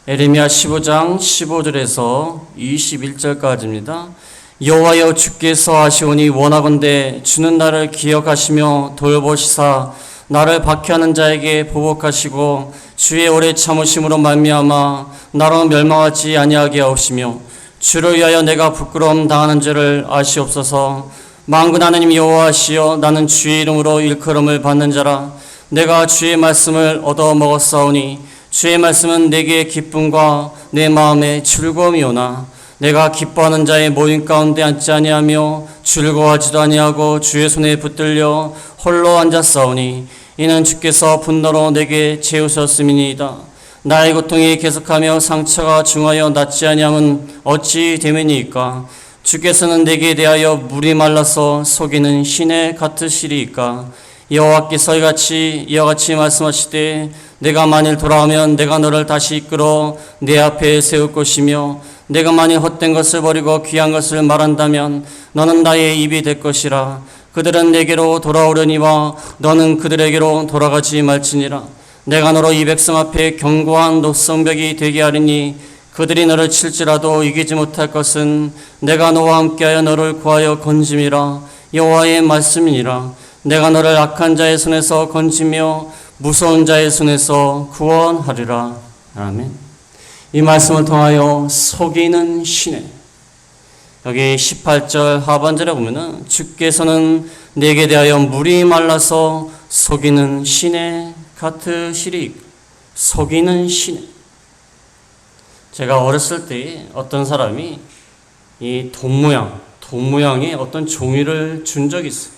에레미야 15장 15절에서 21절까지입니다. 여호와여 주께서 하시오니 원하건대 주는 나를 기억하시며 돌보시사 나를 박해하는 자에게 보복하시고 주의 오래 참으심으로 말미암아 나로 멸망하지 아니하게 하옵시며 주를 위하여 내가 부끄러움 당하는 줄을 아시옵소서. 만군 하나님 여호와시여 나는 주의 이름으로 일컬음을 받는 자라. 내가 주의 말씀을 얻어 먹었사오니 주의 말씀은 내게 기쁨과 내 마음에 즐거움이오나 내가 기뻐하는 자의 모임 가운데 앉지 아니하며 즐거워하지도 아니하고 주의 손에 붙들려 홀로 앉았사오니 이는 주께서 분노로 내게 채우셨음이니이다. 나의 고통이 계속하며 상처가 중하여 낫지 아니함은 어찌 됨이니이까. 주께서는 내게 대하여 물이 말라서 속이는 시내 같으시리이까. 여호와께서 이와 같이 말씀하시되 내가 만일 돌아오면 내가 너를 다시 이끌어 내 앞에 세울 것이며 내가 만일 헛된 것을 버리고 귀한 것을 말한다면 너는 나의 입이 될 것이라. 그들은 내게로 돌아오려니와 너는 그들에게로 돌아가지 말지니라. 내가 너로 이 백성 앞에 견고한 노성벽이 되게 하리니 그들이 너를 칠지라도 이기지 못할 것은 내가 너와 함께하여 너를 구하여 건짐이라. 여호와의 말씀이니라. 내가 너를 악한 자의 손에서 건지며 무서운 자의 손에서 구원하리라. 아멘. 이 말씀을 통하여 속이는 시내, 여기 18절 하반절에 보면은 주께서는 내게 대하여 물이 말라서 속이는 시내 같으시리. 속이는 시내. 제가 어렸을 때 어떤 사람이 이 돈 모양의 어떤 종이를 준 적이 있어요.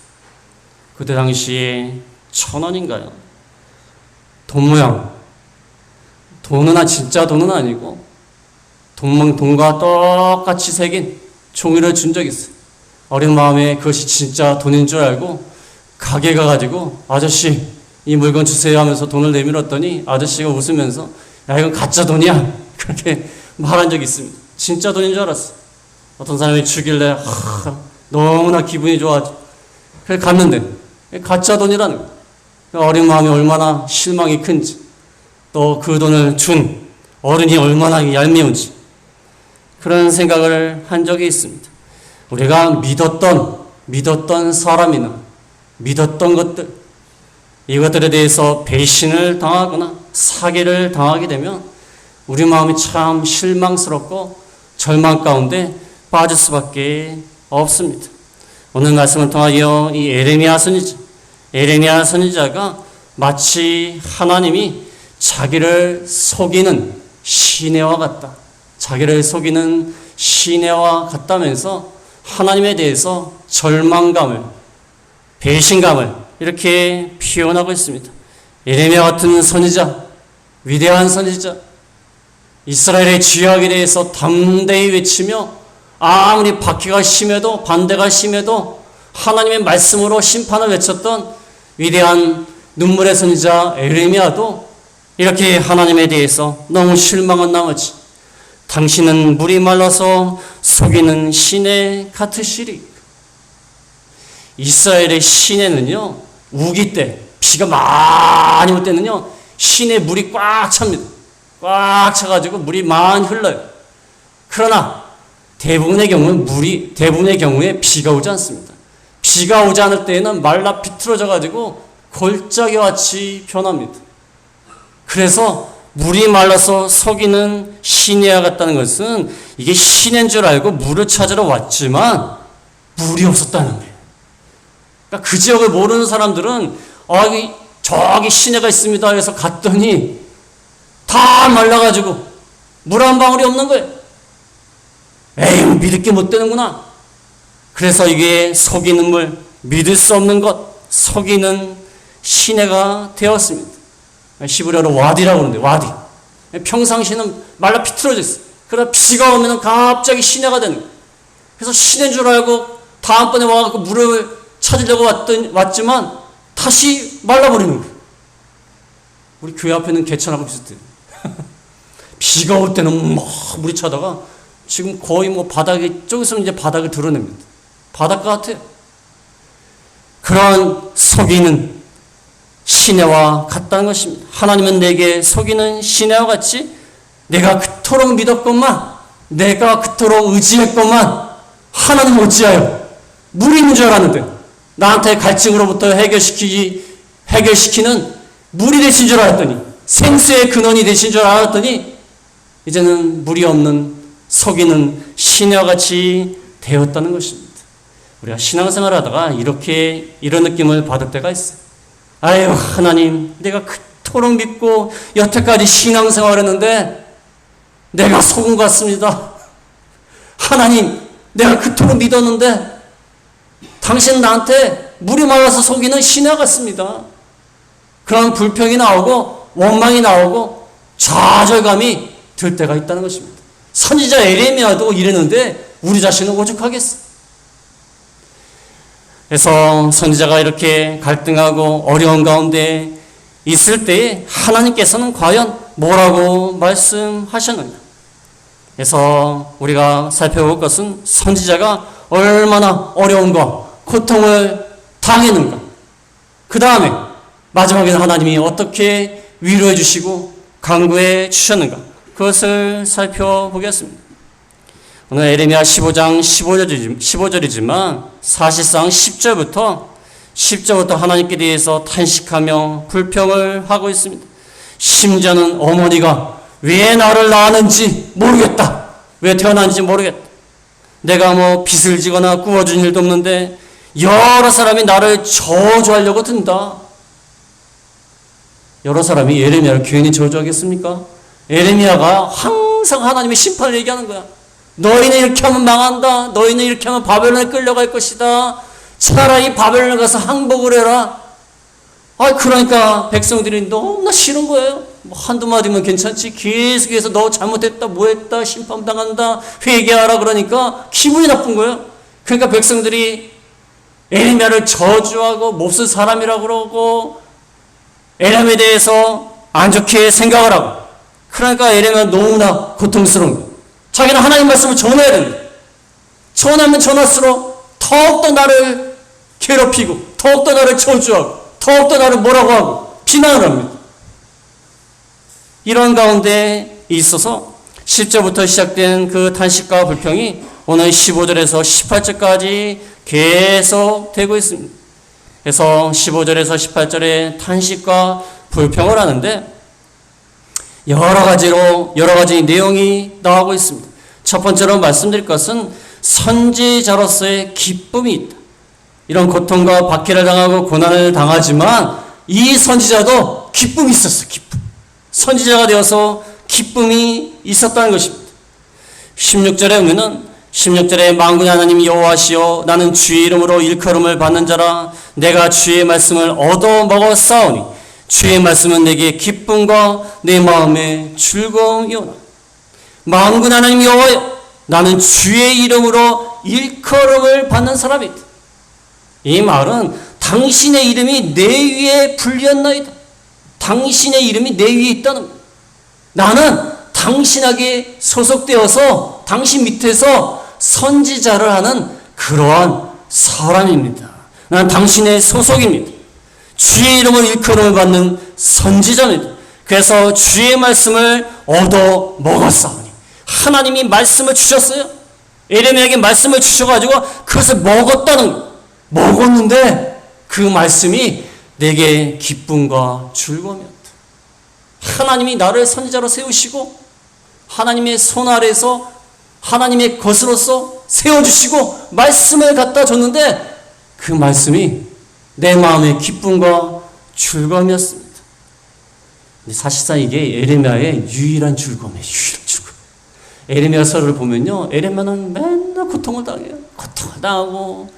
그때 당시에 1,000원인가요? 돈 모양. 돈은 진짜 돈은 아니고 돈과 똑같이 새긴 종이를 준 적이 있어요. 어린 마음에 그것이 진짜 돈인 줄 알고 가게 가가지고 아저씨 이 물건 주세요 하면서 돈을 내밀었더니 아저씨가 웃으면서 야 이건 가짜 돈이야 그렇게 말한 적이 있습니다. 진짜 돈인 줄 알았어. 어떤 사람이 주길래 너무나 기분이 좋아져. 그래서 갔는데 가짜 돈이라는 거예요. 어린 마음이 얼마나 실망이 큰지, 또 그 돈을 준 어른이 얼마나 얄미운지 그런 생각을 한 적이 있습니다. 우리가 믿었던 사람이나 믿었던 것들, 이것들에 대해서 배신을 당하거나 사기를 당하게 되면 우리 마음이 참 실망스럽고 절망 가운데 빠질 수밖에 없습니다. 오늘 말씀을 통하여 이 에레미야 선지자가 마치 하나님이 자기를 속이는 시내와 같다. 자기를 속이는 시내와 같다면서 하나님에 대해서 절망감을, 배신감을 이렇게 표현하고 있습니다. 에레미야 같은 선지자, 위대한 선지자, 이스라엘의 죄악에 대해서 담대히 외치며 아무리 박해가 심해도 반대가 심해도 하나님의 말씀으로 심판을 외쳤던 위대한 눈물의 선지자 에레미야도 이렇게 하나님에 대해서 너무 실망한 나머지 당신은 물이 말라서 속이는 시내 같으시리. 이스라엘의 시내는요, 우기 때 비가 많이 올 때는요 시내 물이 꽉 찹니다. 꽉 차가지고 물이 많이 흘러요. 그러나 대부분의 경우에 비가 오지 않습니다. 비가 오지 않을 때에는 말라 비틀어져 가지고 골짜기와 같이 변합니다. 그래서 물이 말라서 속이는 시내와 같다는 것은 이게 시내인 줄 알고 물을 찾으러 왔지만 물이 없었다는 거예요. 그러니까 그 지역을 모르는 사람들은 저기 시내가 있습니다 해서 갔더니 다 말라가지고 물 한 방울이 없는 거예요. 에이, 믿을 게 못 되는구나. 그래서 이게 속이는 물, 믿을 수 없는 것, 속이는 시내가 되었습니다. 히브리어로 와디라고 그러는데, 와디. 평상시는 말라 비틀어져 있어요. 그러다 비가 오면 갑자기 시내가 되는 거예요. 그래서 시내인 줄 알고 다음번에 와서 물을 찾으려고 왔지만 다시 말라버리는 거예요. 우리 교회 앞에는 개천하고 비슷해요. 비가 올 때는 막 물이 차다가 지금 거의 바닥에, 저기서 이제 바닥을 드러냅니다. 바닷가 같아요. 그런 속이는 시내와 같다는 것입니다. 하나님은 내게 속이는 시내와 같이 내가 그토록 믿었건만, 내가 그토록 의지했건만 하나님 어찌하여 물이 있는 줄 알았는데 나한테 갈증으로부터 해결시키는 물이 되신 줄 알았더니, 생수의 근원이 되신 줄 알았더니 이제는 물이 없는 속이는 시녀같이 되었다는 것입니다. 우리가 신앙생활을 하다가 이런 느낌을 받을 때가 있어요. 아유, 하나님, 내가 그토록 믿고 여태까지 신앙생활을 했는데 내가 속은 것 같습니다. 하나님, 내가 그토록 믿었는데 당신 나한테 물이 말라서 속이는 신하 같습니다. 그런 불평이 나오고 원망이 나오고 좌절감이 들 때가 있다는 것입니다. 선지자 에레미야도 이랬는데 우리 자신은 오죽하겠어. 그래서 선지자가 이렇게 갈등하고 어려운 가운데 있을 때에 하나님께서는 과연 뭐라고 말씀하셨는가? 그래서 우리가 살펴볼 것은 선지자가 얼마나 어려움과 고통을 당했는가. 그 다음에 마지막에는 하나님이 어떻게 위로해 주시고 강구해 주셨는가. 그것을 살펴보겠습니다. 오늘 에레미야 15장 15절이지만 사실상 10절부터 하나님께 대해서 탄식하며 불평을 하고 있습니다. 심지어는 어머니가 왜 나를 낳았는지 모르겠다. 왜 태어난지 모르겠다. 내가 뭐 빚을 지거나 구워준 일도 없는데 여러 사람이 나를 저주하려고 든다. 여러 사람이 에레미야를 괜히 저주하겠습니까? 에레미야가 항상 하나님의 심판을 얘기하는 거야. 너희는 이렇게 하면 망한다. 너희는 이렇게 하면 바벨론에 끌려갈 것이다. 차라리 바벨론에 가서 항복을 해라. 그러니까 백성들이 너무나 싫은 거예요. 뭐 한두 마디면 괜찮지. 계속해서 너 잘못했다, 뭐했다, 심판당한다, 회개하라 그러니까 기분이 나쁜 거예요. 그러니까 백성들이 에레미야를 저주하고 몹쓸 사람이라고 그러고 에레미야에 대해서 안 좋게 생각을 하고, 그러니까 에레미야가 너무나 고통스러운 거예요. 자기는 하나님 말씀을 전해야 된다. 전하면 전할수록 더욱더 나를 괴롭히고 더욱더 나를 저주하고 더욱더 나를 뭐라고 하고 비난을 합니다. 이런 가운데 있어서 10절부터 시작된 그 탄식과 불평이 오늘 15절에서 18절까지 계속 되고 있습니다. 그래서 15절에서 18절에 탄식과 불평을 하는데 여러 가지 내용이 나오고 있습니다. 첫 번째로 말씀드릴 것은 선지자로서의 기쁨이 있다. 이런 고통과 박해를 당하고 고난을 당하지만 이 선지자도 기쁨이 있었어. 기쁨. 선지자가 되어서 기쁨이 있었다는 것입니다. 16절에 보면은 16절에 만군의 하나님 여호와시여 나는 주의 이름으로 일컬음을 받는 자라 내가 주의 말씀을 얻어 먹었사오니 주의 말씀은 내게 기쁨과 내 마음의 즐거움이오나. 만군의 하나님 여호와여 나는 주의 이름으로 일컬음을 받는 사람이다. 이 말은 당신의 이름이 내 위에 불렸나이다. 당신의 이름이 내 위에 있다는 거예요. 나는 당신에게 소속되어서 당신 밑에서 선지자를 하는 그러한 사람입니다. 나는 당신의 소속입니다. 주의 이름을 일컬음을 받는 선지자입니다. 그래서 주의 말씀을 얻어 먹었사오니. 하나님이 말씀을 주셨어요. 에레미야에게 말씀을 주셔가지고 그것을 먹었다는 거예요. 먹었는데 그 말씀이 내게 기쁨과 즐거움이었다. 하나님이 나를 선지자로 세우시고 하나님의 손 아래에서 하나님의 것으로서 세워주시고 말씀을 갖다 줬는데 그 말씀이 내 마음의 기쁨과 즐거움이었습니다. 근데 사실상 이게 에레미야의 유일한 즐거움이에요. 유일한 즐거움. 에레미야서를 보면요, 에레미야는 맨날 고통을 당해요. 고통을 당하고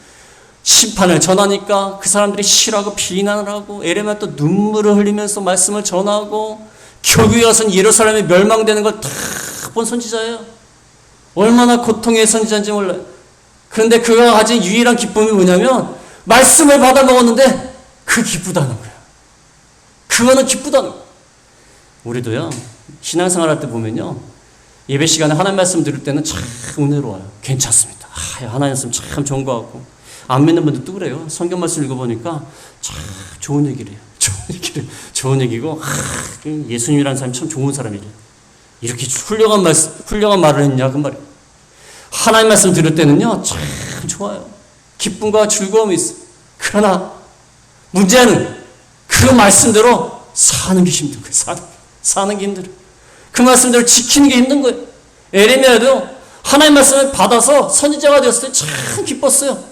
심판을 전하니까 그 사람들이 싫어하고 비난을 하고 에레미야 또 눈물을 흘리면서 말씀을 전하고 교구에 가서는 예루살렘이 멸망되는 걸 다 본 선지자예요. 얼마나 고통의 선지자인지 몰라요. 그런데 그가 가진 유일한 기쁨이 뭐냐면 말씀을 받아 먹었는데 그 기쁘다는 거예요. 그거는 기쁘다는 거예요. 우리도요, 신앙생활 할 때 보면요, 예배 시간에 하나님 말씀 들을 때는 참 은혜로워요. 괜찮습니다. 하나님 말씀 참 좋은 것 같고. 안 믿는 분들도 그래요. 성경 말씀 읽어보니까 참 좋은 얘기래요. 좋은 얘기고, 예수님이라는 사람이 참 좋은 사람이래요. 이렇게 훌륭한 말을 했냐, 그 말이에요. 하나님 말씀 들을 때는요, 참 좋아요. 기쁨과 즐거움이 있어요. 그러나, 문제는 그 말씀대로 사는 게 힘든 거예요. 사는 게 힘들어요. 그 말씀대로 지키는 게 힘든 거예요. 에레미야도 하나님 말씀을 받아서 선지자가 되었을 때 참 기뻤어요.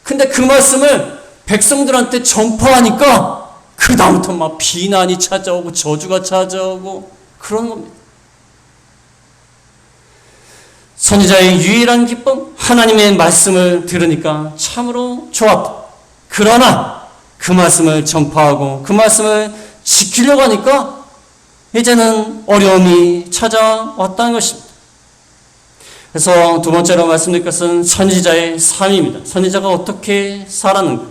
근데 그 말씀을 백성들한테 전파하니까 그 다음부터 막 비난이 찾아오고 저주가 찾아오고 그런 겁니다. 선지자의 유일한 기쁨, 하나님의 말씀을 들으니까 참으로 좋았다. 그러나 그 말씀을 전파하고 그 말씀을 지키려고 하니까 이제는 어려움이 찾아왔다는 것입니다. 그래서 두 번째로 말씀드릴 것은 선지자의 삶입니다. 선지자가 어떻게 살았는가.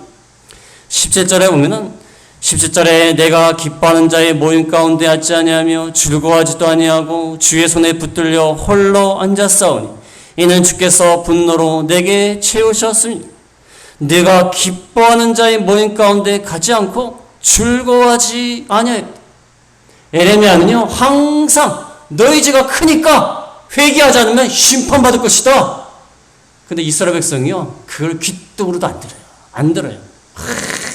17절에 보면은 17절에 내가 기뻐하는 자의 모임 가운데 앉지 아니하며 즐거워하지도 아니하고 주의 손에 붙들려 홀로 앉았사오니 이는 주께서 분노로 내게 채우셨습니다. 내가 기뻐하는 자의 모임 가운데 가지 않고 즐거워하지 아니하였다. 에레미야는요 항상 너희 죄가 크니까 회개하지 않으면 심판받을 것이다. 근데 이스라엘 백성이요 그걸 귀뚱으로도 안 들어요.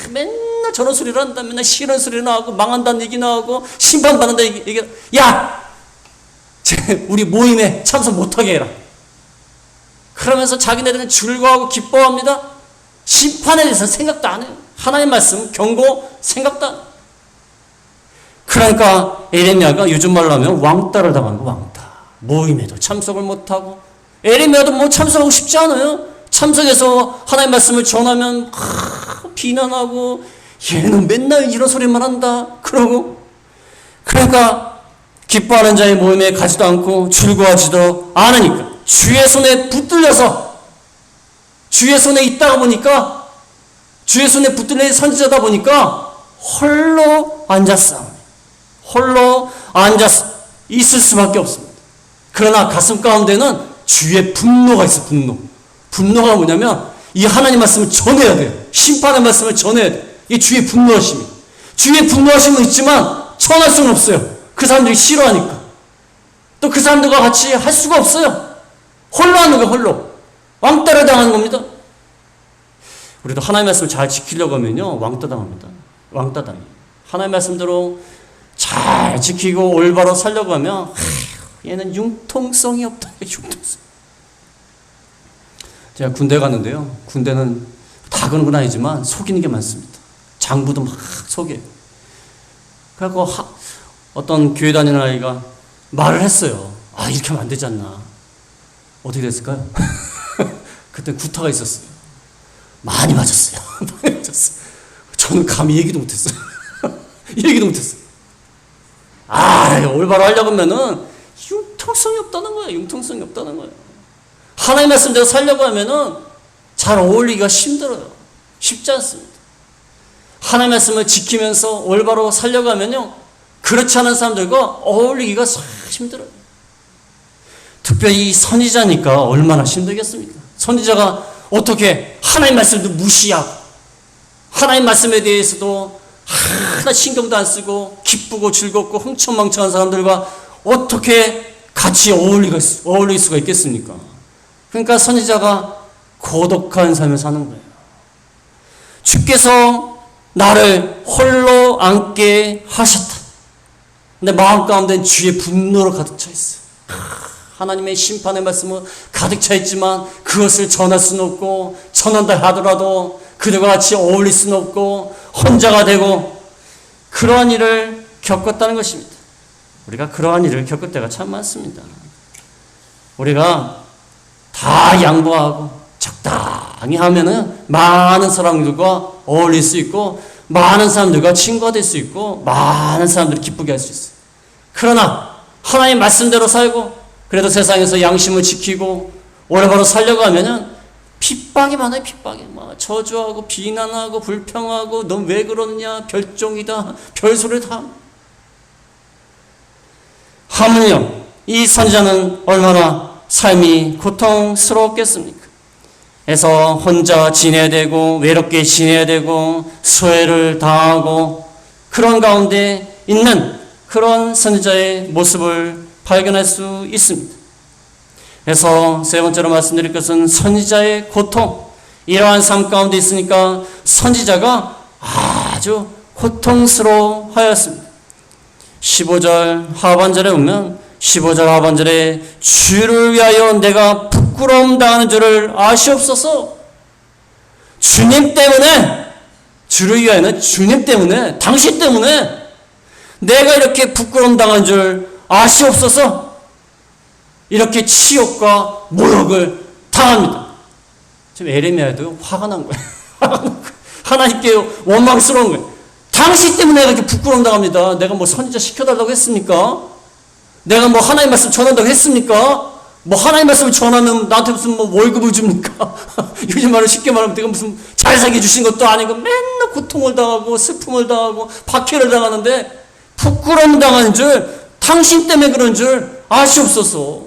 맨날 저런 소리를 한다. 맨날 싫은 소리 나오고 망한다는 얘기 나오고 심판받는다 얘기. 야! 우리 모임에 참석 못하게 해라. 그러면서 자기네들은 즐거워하고 기뻐합니다. 심판에 대해서 생각도 안 해요. 하나님 말씀 경고 생각도 안 해요. 그러니까 에레미야가 요즘 말로 하면 왕따를 당하는 거. 왕따. 모임에도 참석을 못하고 에레미야도 뭐 참석하고 싶지 않아요. 참석해서 하나님 말씀을 전하면 비난하고 얘는 맨날 이런 소리만 한다 그러고 그러니까 기뻐하는 자의 모임에 가지도 않고 즐거워하지도 않으니까 주의 손에 붙들려서 주의 손에 있다가 보니까 주의 손에 붙들린 선지자다 보니까 홀로 앉았어. 홀로 앉았어. 있을 수밖에 없습니다. 그러나 가슴 가운데는 주의 분노가 있어. 분노가 뭐냐면 이 하나님 말씀을 전해야 돼요. 심판의 말씀을 전해야 돼요. 이게 주의 분노하심이에요. 주의 분노하심은 있지만 전할 수는 없어요. 그 사람들이 싫어하니까. 또 그 사람들과 같이 할 수가 없어요. 홀로 하는 거예요. 홀로. 왕따를 당하는 겁니다. 우리도 하나님 말씀을 잘 지키려고 하면요 왕따 당합니다. 왕따 당해요. 하나님 말씀대로 잘 지키고 올바로 살려고 하면 얘는 융통성이 없다. 융통성. 제가 군대 갔는데요. 군대는 다 그런 건 아니지만 속이는 게 많습니다. 장부도 막 속여요. 그래갖고 어떤 교회 다니는 아이가 말을 했어요. 아 이렇게 하면 안 되지 않나. 어떻게 됐을까요? 그때 구타가 있었어요. 많이 맞았어요. 많이 맞았어요. 저는 감히 얘기도 못했어요. 얘기도 못했어요. 올바로 하려고 하면은 융통성이 없다는 거예요. 융통성이 없다는 거예요. 하나님 말씀대로 살려고 하면은 잘 어울리기가 힘들어요. 쉽지 않습니다. 하나님 말씀을 지키면서 올바로 살려고 하면요 그렇지 않은 사람들과 어울리기가 참 힘들어요. 특별히 선지자니까 얼마나 힘들겠습니까? 선지자가 어떻게 하나님 말씀도 무시하고 하나님 말씀에 대해서도 하나 신경도 안 쓰고 기쁘고 즐겁고 흥청망청한 사람들과 어떻게 같이 어울릴 수가 있겠습니까? 그러니까 선지자가 고독한 삶을 사는 거예요. 주께서 나를 홀로 앉게 하셨다. 근데 마음 가운데는 주의 분노로 가득 차 있어요. 하나님의 심판의 말씀은 가득 차 있지만 그것을 전할 수는 없고 전한다 하더라도 그들과 같이 어울릴 수는 없고 혼자가 되고 그러한 일을 겪었다는 것입니다. 우리가 그러한 일을 겪을 때가 참 많습니다. 우리가 다 양보하고 적당히 하면은 많은 사람들과 어울릴 수 있고 많은 사람들과 친구가 될 수 있고 많은 사람들을 기쁘게 할 수 있어요. 그러나 하나님 말씀대로 살고 그래도 세상에서 양심을 지키고 올바로 살려고 하면은 핍박이 많아요. 핍박이 막 저주하고 비난하고 불평하고 넌 왜 그러느냐 별종이다 별소리를 다 하물며 이 선지자는 얼마나 삶이 고통스러웠겠습니까? 그래서 혼자 지내야 되고 외롭게 지내야 되고 소외를 당하고 그런 가운데 있는 그런 선지자의 모습을 발견할 수 있습니다. 그래서 세 번째로 말씀드릴 것은 선지자의 고통. 이러한 삶 가운데 있으니까 선지자가 아주 고통스러워하였습니다. 15절 하반절에 보면 15절 하반절에 주를 위하여 내가 부끄러움 당하는 줄을 아시옵소서. 주님 때문에, 주를 위하여는 주님 때문에, 당신 때문에 내가 이렇게 부끄러움 당한 줄 아시옵소서. 이렇게 치욕과 모욕을 당합니다. 지금 에레미야도 화가 난 거예요. 하나님께 원망스러운 거예요. 당신 때문에 내가 이렇게 부끄러움 당합니다. 내가 뭐 선지자 시켜달라고 했습니까? 내가 뭐 하나님 말씀 전한다고 했습니까? 뭐 하나님 말씀을 전하면 나한테 무슨 뭐 월급을 줍니까? 요즘 말로 쉽게 말하면 내가 무슨 잘 살게 주신 것도 아니고 맨날 고통을 당하고 슬픔을 당하고 박해를 당하는데 부끄러움 당하는 줄, 당신 때문에 그런 줄 아시옵소서.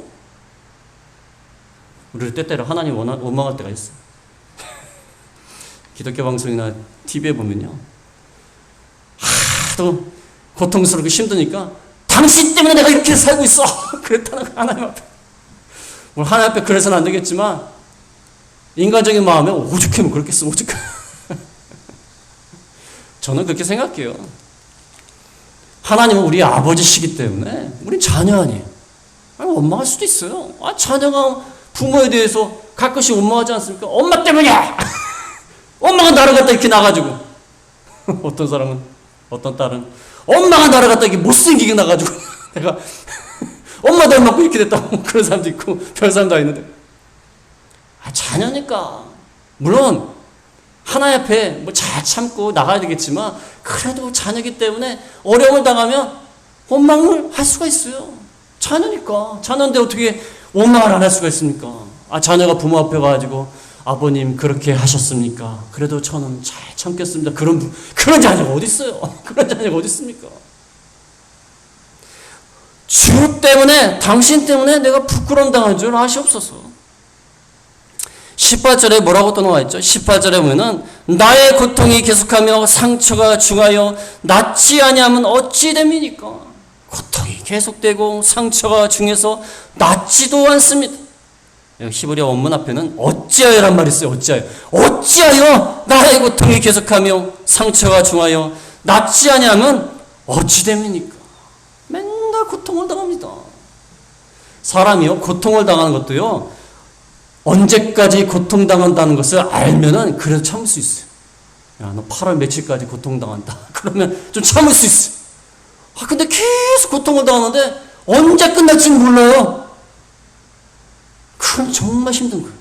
우리를 때때로 하나님 원망할 때가 있어요. 기독교 방송이나 TV에 보면요, 하도 고통스럽고 힘드니까 당신 때문에 내가 이렇게 살고 있어. 그랬다는 하나님 앞에. 뭐 하나님 앞에 그래서는 안 되겠지만 인간적인 마음에 오죽하면 그렇겠어. 오죽하면. 저는 그렇게 생각해요. 하나님은 우리 아버지시기 때문에 우린 자녀 아니에요. 원망할 수도 있어요. 자녀가 부모에 대해서 가끔씩 원망하지 않습니까? 엄마 때문이야. 엄마가 나를 갖다 이렇게 나가지고. 어떤 사람은, 어떤 딸은 엄마가 나를 갖다 이렇게 못생기게 나가지고 내가 엄마 닮았고 이렇게 됐다고 그런 사람도 있고 별 사람 다 있는데, 자녀니까 물론 하나님 앞에 뭐 잘 참고 나가야 되겠지만 그래도 자녀이기 때문에 어려움을 당하면 원망을 할 수가 있어요. 자녀니까. 자녀인데 어떻게 원망을 안 할 수가 있습니까? 자녀가 부모 앞에 가가지고 아버님 그렇게 하셨습니까? 그래도 저는 잘 참겠습니다. 그런 자녀가 어디 있어요? 그런 자녀가 어디 있습니까? 주 때문에, 당신 때문에 내가 부끄러움 당한 줄 아시옵소서. 18절에 뭐라고 또 나와 있죠? 18절에 보면은 나의 고통이 계속하며 상처가 중하여 낫지 아니하면 어찌 됨이니까. 고통이 계속되고 상처가 중해서 낫지도 않습니다. 히브리어 원문 앞에는 어찌하여란 말이 있어요. 어찌하여 나의 고통이 계속하며 상처가 중하여 낫지 아니하면 어찌 됨이니까. 맨날 고통을 당합니다. 사람이요, 고통을 당하는 것도요, 언제까지 고통당한다는 것을 알면은 그래도 참을 수 있어요. 야, 너 8월 며칠까지 고통당한다. 그러면 좀 참을 수 있어요. 근데 계속 고통을 당하는데 언제 끝날지는 몰라요. 그럼 정말 힘든 거예요.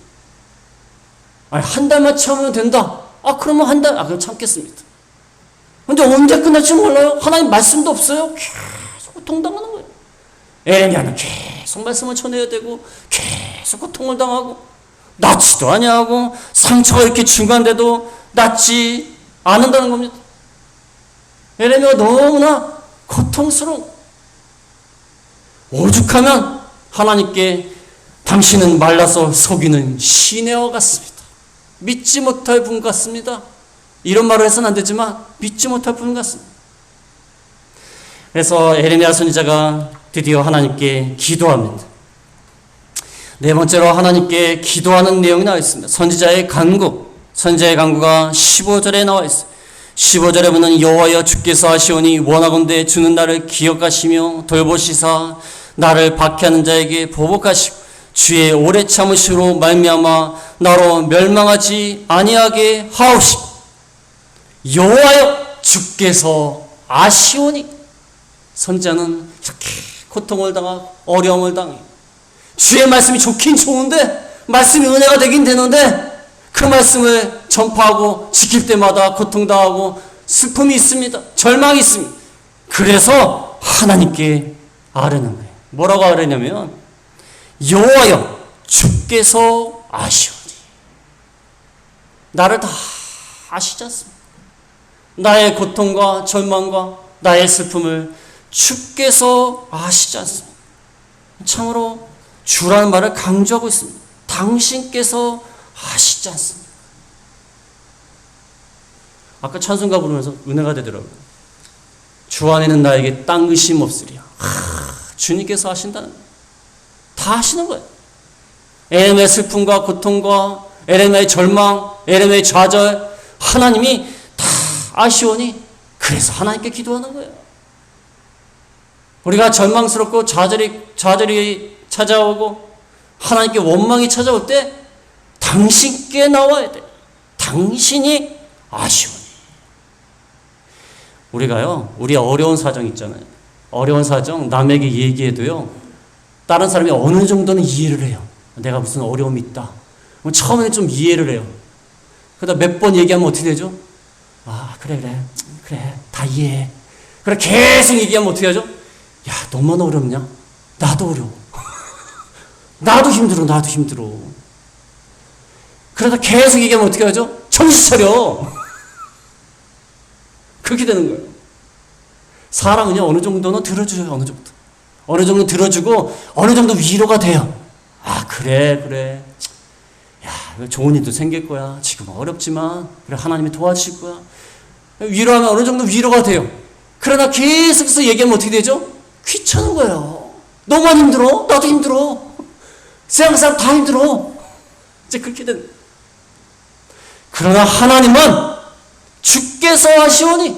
한 달만 참으면 된다. 그러면 한 달, 그럼 참겠습니다. 근데 언제 끝날지 몰라요. 하나님 말씀도 없어요. 계속 고통당하는 거예요. 에레미야는 계속 말씀을 전해야 되고 계속 고통을 당하고 낫지도 아니하고 상처가 이렇게 중간데도 낫지 않는다는 겁니다. 에레미야가 너무나 고통스러운, 오죽하면 하나님께 당신은 말라서 속이는 시내와 같습니다. 믿지 못할 분 같습니다. 이런 말을 해서는 안 되지만 믿지 못할 분 같습니다. 그래서 에레미야 선지자가 드디어 하나님께 기도합니다. 네 번째로 하나님께 기도하는 내용이 나와 있습니다. 선지자의 간구. 선지자의 간구가 15절에 나와 있어요. 15절에 보면 여호와여 주께서 하시오니 원하건대 주는 나를 기억하시며 돌보시사 나를 박해하는 자에게 보복하시고 주의 오래 참으시로 말미암아 나로 멸망하지 아니하게 하옵시고. 여호와여 주께서 아시오니. 선지자는 이렇게 고통을 당하고 어려움을 당해 주의 말씀이 좋긴 좋은데, 말씀이 은혜가 되긴 되는데 그 말씀을 전파하고 지킬 때마다 고통당하고 슬픔이 있습니다. 절망이 있습니다. 그래서 하나님께 아뢰는 거예요. 뭐라고 아뢰냐면 여호와여 주께서 아시오니. 나를 다 아시지 않습니까? 나의 고통과 절망과 나의 슬픔을 주께서 아시지 않습니까? 참으로 주라는 말을 강조하고 있습니다. 당신께서 아시지 않습니까? 아까 찬송가 부르면서 은혜가 되더라고요. 주 안에는 나에게 딴 의심 없으리야. 주님께서 하신다는 거예요. 다 하시는 거예요. 에레미야의 슬픔과 고통과 에레미야의 절망, 에레미야의 좌절, 하나님이 다 아시오니 그래서 하나님께 기도하는 거예요. 우리가 절망스럽고 좌절이 찾아오고 하나님께 원망이 찾아올 때 당신께 나와야 돼. 당신이 아시오니. 우리가요, 우리 어려운 사정 있잖아요. 어려운 사정 남에게 얘기해도요, 다른 사람이 어느 정도는 이해를 해요. 내가 무슨 어려움이 있다. 처음에는 좀 이해를 해요. 그러다 몇 번 얘기하면 어떻게 되죠? 아, 그래, 다 이해해. 그래, 계속 얘기하면 어떻게 하죠? 야, 너만 어렵냐? 나도 어려워. 나도 힘들어. 그러다 계속 얘기하면 어떻게 하죠? 정신 차려. 그렇게 되는 거예요. 사람은요, 어느 정도는 들어줘요, 어느 정도 들어주고, 어느 정도 위로가 돼요. 아, 그래. 야, 좋은 일도 생길 거야. 지금 어렵지만, 그래, 하나님이 도와주실 거야. 위로하면 어느 정도 위로가 돼요. 그러나 계속해서 얘기하면 어떻게 되죠? 귀찮은 거예요. 너만 힘들어? 나도 힘들어. 세상 사람 다 힘들어. 이제 그렇게 되는 거예요. 그러나 하나님은 주께서 하시오니,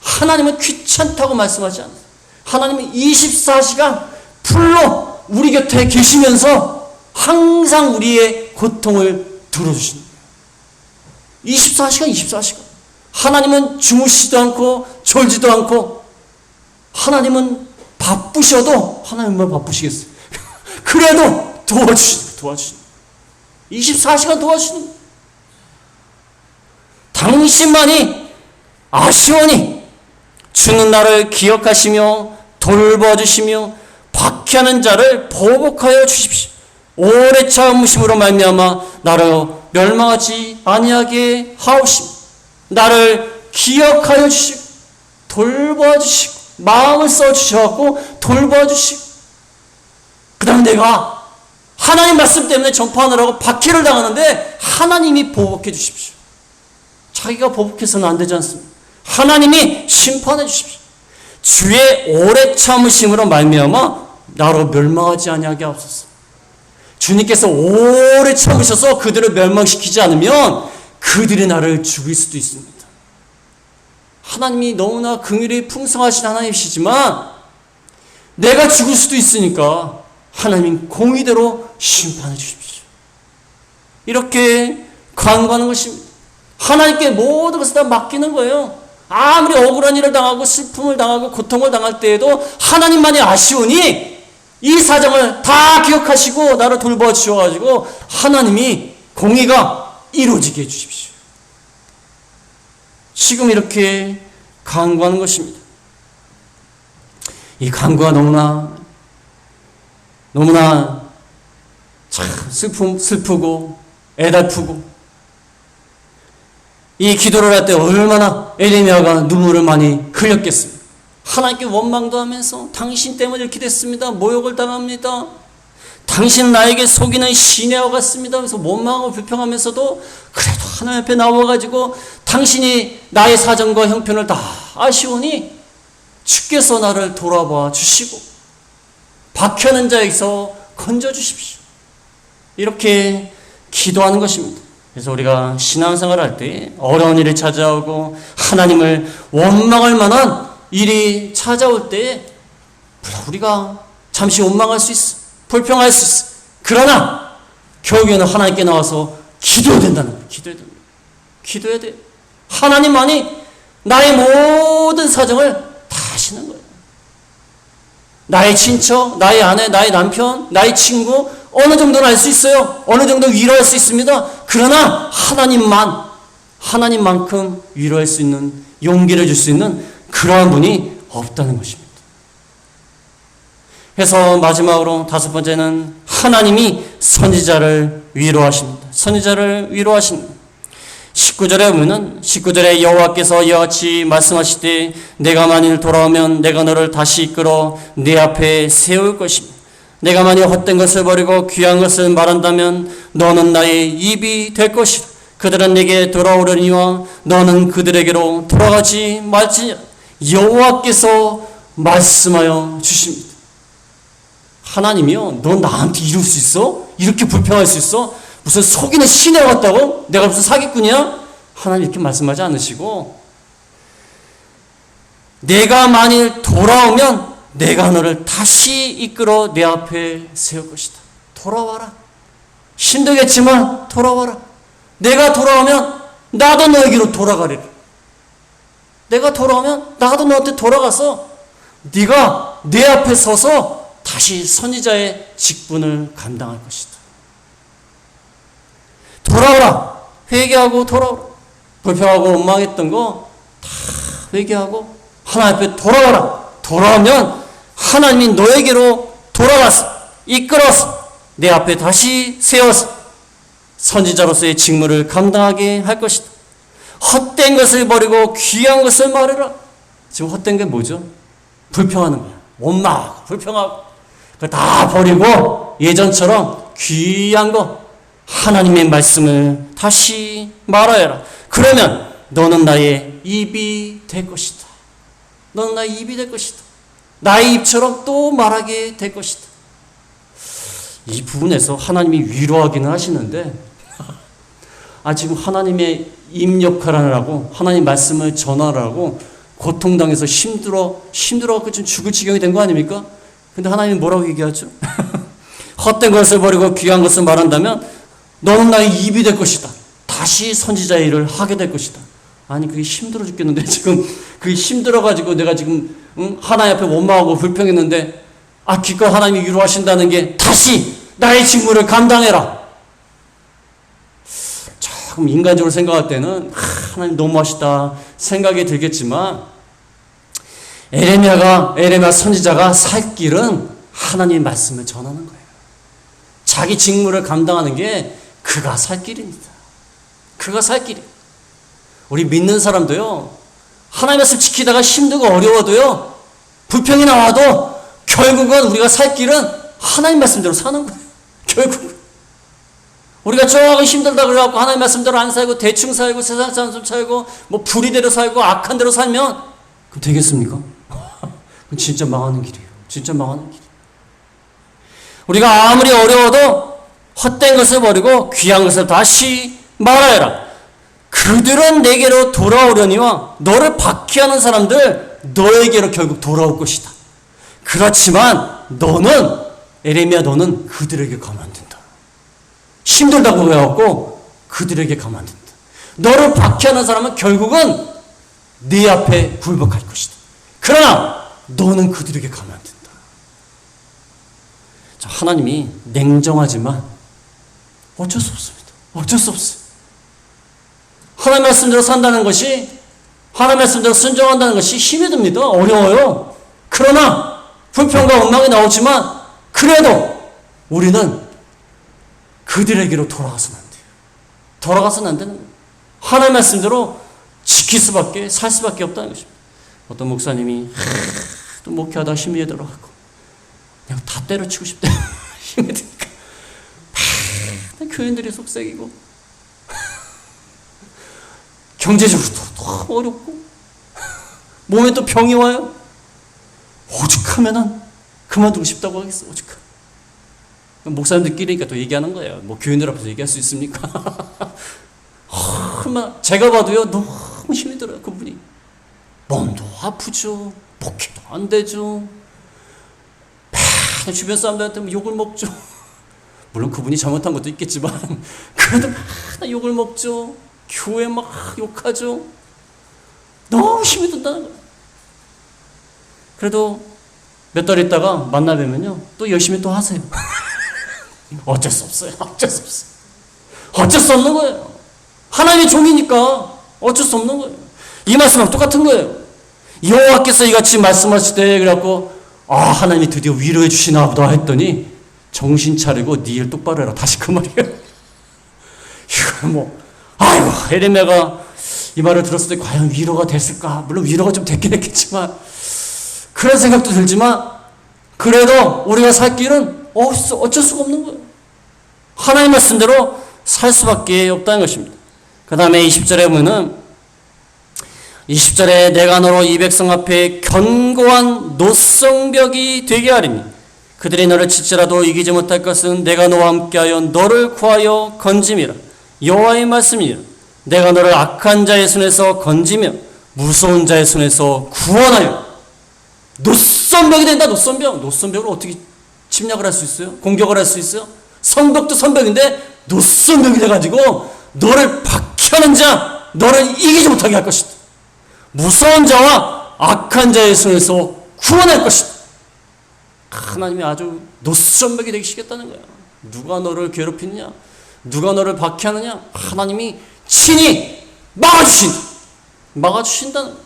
하나님은 귀찮다고 말씀하지 않아요. 하나님은 24시간 풀로 우리 곁에 계시면서 항상 우리의 고통을 들어주시는 거예요. 24시간. 하나님은 주무시지도 않고 졸지도 않고, 하나님은 바쁘셔도, 하나님은 바쁘시겠어요. 그래도 도와주시는 거예요. 24시간 도와주시는 거예요. 당신만이 아시오니 주는 나를 기억하시며 돌봐주시며 박해하는 자를 보복하여 주십시오. 오래 참으심으로 말미암아 나를 멸망하지 아니하게 하옵시며 나를 기억하여 주시고 돌봐주시고 마음을 써주셔갖고 돌봐주시고, 그 다음에 내가 하나님 말씀 때문에 전파하느라고 박해를 당하는데 하나님이 보복해 주십시오. 자기가 보복해서는 안 되지 않습니까? 하나님이 심판해 주십시오. 주의 오래 참으심으로 말미암아 나로 멸망하지 아니하게 하옵소서. 주님께서 오래 참으셔서 그들을 멸망시키지 않으면 그들이 나를 죽일 수도 있습니다. 하나님이 너무나 긍휼이 풍성하신 하나님이시지만 내가 죽을 수도 있으니까 하나님 공의대로 심판해 주십시오. 이렇게 간구하는 것입니다. 하나님께 모든 것을 다 맡기는 거예요. 아무리 억울한 일을 당하고 슬픔을 당하고 고통을 당할 때에도 하나님만이 아시오니 이 사정을 다 기억하시고 나를 돌봐 주셔가지고 하나님이 공의가 이루어지게 해주십시오. 지금 이렇게 간구하는 것입니다. 이 간구가 너무나 참 슬프고 애달프고, 이 기도를 할 때 얼마나 에레미야가 눈물을 많이 흘렸겠습니까? 하나님께 원망도 하면서 당신 때문에 이렇게 됐습니다. 모욕을 당합니다. 당신은 나에게 속이는 시내와 같습니다. 그래서 원망하고 불평하면서도 그래도 하나님 앞에 나와가지고 당신이 나의 사정과 형편을 다 아시오니 주께서 나를 돌아봐 주시고 박혀는 자에게서 건져주십시오. 이렇게 기도하는 것입니다. 그래서 우리가 신앙생활을 할 때 어려운 일이 찾아오고 하나님을 원망할 만한 일이 찾아올 때 우리가 잠시 원망할 수 있어, 불평할 수 있어. 그러나 결국에는 하나님께 나와서 기도해야 된다는 거예요. 기도해야 돼. 하나님만이 나의 모든 사정을 다 아시는 거예요. 나의 친척, 나의 아내, 나의 남편, 나의 친구 어느 정도는 알 수 있어요. 어느 정도 위로할 수 있습니다. 그러나 하나님만큼 위로할 수 있는, 용기를 줄 수 있는 그러한 분이 없다는 것입니다. 그래서 마지막으로 다섯 번째는 하나님이 선지자를 위로하십니다. 선지자를 위로하십니다. 19절에 보면은 19절에 여호와께서 이와 같이 말씀하시되 내가 만일 돌아오면 내가 너를 다시 이끌어 네 앞에 세울 것이며 내가 만일 헛된 것을 버리고 귀한 것을 말한다면 너는 나의 입이 될 것이라. 그들은 내게 돌아오려니와 너는 그들에게로 돌아가지 말지니라. 여호와께서 말씀하여 주십니다. 하나님이요, 너 나한테 이룰 수 있어? 이렇게 불평할 수 있어? 무슨 속이는 시내 같다고? 내가 무슨 사기꾼이야? 하나님 이렇게 말씀하지 않으시고, 내가 만일 돌아오면 내가 너를 다시 이끌어 내 앞에 세울 것이다. 돌아와라. 힘들겠지만 돌아와라. 내가 돌아오면 나도 너에게로 돌아가리라. 내가 돌아오면 나도 너한테 돌아가서 네가 내 앞에 서서 다시 선지자의 직분을 감당할 것이다. 돌아오라. 회개하고 돌아오라. 불평하고 원망했던 거 다 회개하고 하나님 앞에 돌아와라. 돌아오면 하나님이 너에게로 돌아가서 이끌어서 내 앞에 다시 세워서 선지자로서의 직무를 감당하게 할 것이다. 헛된 것을 버리고 귀한 것을 말해라. 지금 헛된 게 뭐죠? 불평하는 거야. 원망하고 불평하고 그거 다 버리고 예전처럼 귀한 거 하나님의 말씀을 다시 말하여라. 그러면 너는 나의 입이 될 것이다. 너는 나의 입이 될 것이다. 나의 입처럼 또 말하게 될 것이다. 이 부분에서 하나님이 위로하기는 하시는데 지금 하나님의 입 역할을 하라고 하나님 말씀을 전하라고 고통당해서 힘들어갖고 좀 죽을 지경이 된 거 아닙니까? 근데 하나님이 뭐라고 얘기하죠? 헛된 것을 버리고 귀한 것을 말한다면 너는 나의 입이 될 것이다. 다시 선지자의 일을 하게 될 것이다. 아니 그게 힘들어 죽겠는데 지금 그게 힘들어가지고 내가 지금 하나님 앞에 원망하고 불평했는데 기껏 하나님이 위로하신다는 게 다시 나의 직무를 감당해라. 조금 인간적으로 생각할 때는 하나님 너무하시다 생각이 들겠지만 에레미야 선지자가 살 길은 하나님의 말씀을 전하는 거예요. 자기 직무를 감당하는 게 그가 살 길입니다. 그가 살 길이에요. 우리 믿는 사람도요, 하나님의 말씀 지키다가 힘들고 어려워도요, 불평이 나와도 결국은 우리가 살 길은 하나님 말씀대로 사는 거예요. 결국 우리가 조금 힘들다 그래갖고 하나님 말씀대로 안 살고 대충 살고 세상 사람 살고 뭐 불의대로 살고 악한 대로 살면 그럼 되겠습니까? 그건 진짜 망하는 길이에요. 진짜 망하는 길. 우리가 아무리 어려워도 헛된 것을 버리고 귀한 것을 다시 말하여라. 그들은 내게로 돌아오려니와 너를 박해하는 사람들 너에게로 결국 돌아올 것이다. 그렇지만 너는 에레미야 너는 그들에게 가면 안 된다. 힘들다고 해갖고 그들에게 가면 안 된다. 너를 박해하는 사람은 결국은 네 앞에 굴복할 것이다. 그러나 너는 그들에게 가면 안 된다. 자, 하나님이 냉정하지만 어쩔 수 없습니다. 어쩔 수 없어요. 하나님 말씀대로 산다는 것이 하나님 말씀대로 순종한다는 것이 힘이 듭니다. 어려워요. 그러나 불평과 원망이 나오지만 그래도 우리는 그들에게로 돌아가서는 안 돼요. 돌아가서는 안 되는 거예요. 하나님 말씀대로 지킬 수밖에 살 수밖에 없다는 것입니다. 어떤 목사님이 또 목회하다 힘이 들어가고 그냥 다 때려치고 싶대요. 힘이 드니까 교인들이 속삭이고 경제적으로 너무 어렵고 몸에 또 병이 와요. 오죽하면은 그만두고 싶다고 하겠어. 오죽하면. 목사님들끼리니까 또 얘기하는 거예요. 뭐 교인들 앞에서 얘기할 수 있습니까? 제가 봐도요 너무 힘이 들어요. 그분이 몸도 아프죠. 목회도 안 되죠. 맨날 주변 사람들한테 욕을 먹죠. 물론 그분이 잘못한 것도 있겠지만 그래도 맨날 욕을 먹죠. 교회 막 욕하죠. 너무 힘이 든다는 거예요. 그래도 몇 달 있다가 만나 뵈면요 또 열심히 또 하세요. 어쩔 수 없어요. 어쩔 수 없어요. 어쩔 수 없는 거예요. 하나님의 종이니까 어쩔 수 없는 거예요. 이 말씀하고 똑같은 거예요. 여호와께서 이같이 말씀하실 때 그래갖고 하나님이 드디어 위로해 주시나 보다 했더니 정신 차리고 네 일 똑바로 해라. 다시 그 말이에요. 이거 아이고 에레미야가 이 말을 들었을 때 과연 위로가 됐을까? 물론 위로가 좀 됐긴 했겠지만 그런 생각도 들지만 그래도 우리가 살 길은 어쩔 수가 없는 거예요. 하나님 말씀대로 살 수밖에 없다는 것입니다. 그 다음에 20절에 보면은 20절에 내가 너로 이 백성 앞에 견고한 노성벽이 되게 하리니 그들이 너를 치더라도 이기지 못할 것은 내가 너와 함께하여 너를 구하여 건짐이라. 여호와의 말씀이니라. 내가 너를 악한 자의 손에서 건지며 무서운 자의 손에서 구원하여. 노선벽이 된다. 노선벽을 어떻게 침략을 할 수 있어요? 공격을 할 수 있어요? 성벽도 성벽인데 노선벽이 돼가지고 너를 박해하는 자, 너를 이기지 못하게 할 것이다. 무서운 자와 악한 자의 손에서 구원할 것이다. 하나님이 아주 노선벽이 되시겠다는 거야. 누가 너를 괴롭히느냐, 누가 너를 박해하느냐, 하나님이 친히 막아주신다는 거야.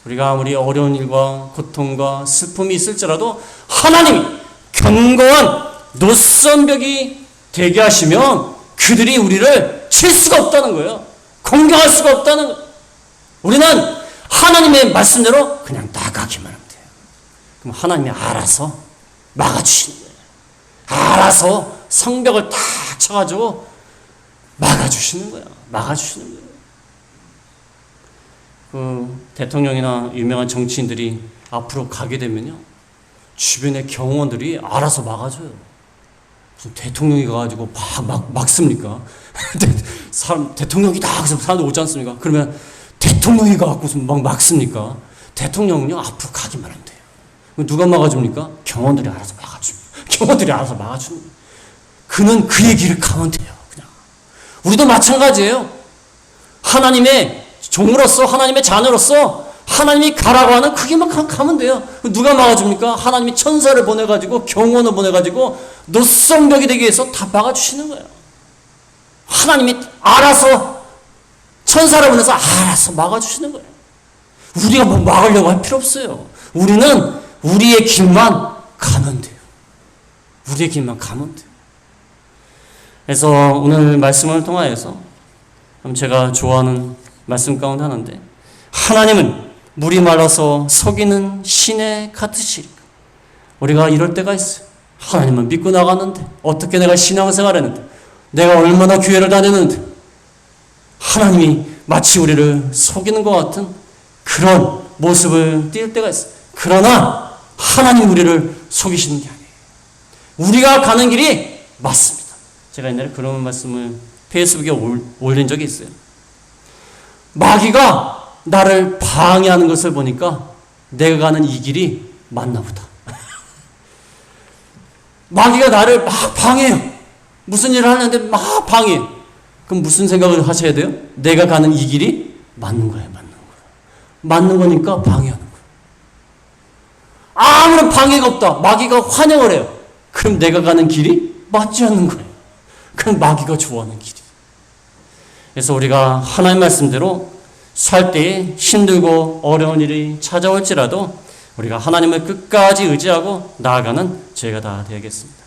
우리가 아무리 어려운 일과 고통과 슬픔이 있을지라도 하나님이 견고한 노선벽이 되게 하시면 그들이 우리를 칠 수가 없다는 거예요. 공격할 수가 없다는 거예요. 우리는 하나님의 말씀대로 그냥 나가기만 하면 돼요. 그럼 하나님이 알아서 막아주시는 거예요. 알아서 성벽을 딱 쳐가지고 막아주시는 거예요. 막아주시는 거예요. 대통령이나 유명한 정치인들이 앞으로 가게 되면요, 주변의 경호원들이 알아서 막아줘요. 무슨 대통령이 가가지고 막습니까? 대통령이다. 그래서 사람들 오지 않습니까? 그러면 대통령이 가갖고 막 막습니까? 대통령은요, 앞으로 가기만 하면 돼요. 누가 막아줍니까? 경호원들이 알아서 막아줍니다. 경호원들이 알아서 막아주는 거예요. 그는 그의 길을 가면 돼요. 그냥. 우리도 마찬가지예요. 하나님의 종으로서, 하나님의 자녀로서 하나님이 가라고 하는 그 길만 가면 돼요. 누가 막아줍니까? 하나님이 천사를 보내가지고 경호원을 보내가지고 노성벽이 되기 위해서 다 막아주시는 거예요. 하나님이 알아서 천사를 보내서 알아서 막아주시는 거예요. 우리가 뭐 막으려고 할 필요 없어요. 우리는 우리의 길만 가면 돼요. 우리의 길만 가면 돼요. 그래서 오늘 말씀을 통하여서 제가 좋아하는 말씀 가운데 하나인데, 하나님은 물이 말라서 속이는 시내 같으시리까. 우리가 이럴 때가 있어요. 하나님은 믿고 나갔는데, 어떻게 내가 신앙생활 했는데, 내가 얼마나 교회를 다녔는데, 하나님이 마치 우리를 속이는 것 같은 그런 모습을 띌 때가 있어요. 그러나 하나님 우리를 속이시는 게 아니에요. 우리가 가는 길이 맞습니다. 제가 옛날에 그런 말씀을 페이스북에 올린 적이 있어요. 마귀가 나를 방해하는 것을 보니까 내가 가는 이 길이 맞나 보다. 마귀가 나를 막 방해해요. 무슨 일을 하는데 막 방해해요. 그럼 무슨 생각을 하셔야 돼요? 내가 가는 이 길이 맞는 거예요. 맞는 거니까 방해하는 거예요. 아무런 방해가 없다. 마귀가 환영을 해요. 그럼 내가 가는 길이 맞지 않는 거예요. 그럼 마귀가 좋아하는 길이에요. 그래서 우리가 하나님 말씀대로 살 때에 힘들고 어려운 일이 찾아올지라도 우리가 하나님을 끝까지 의지하고 나아가는 저희가 다 되겠습니다.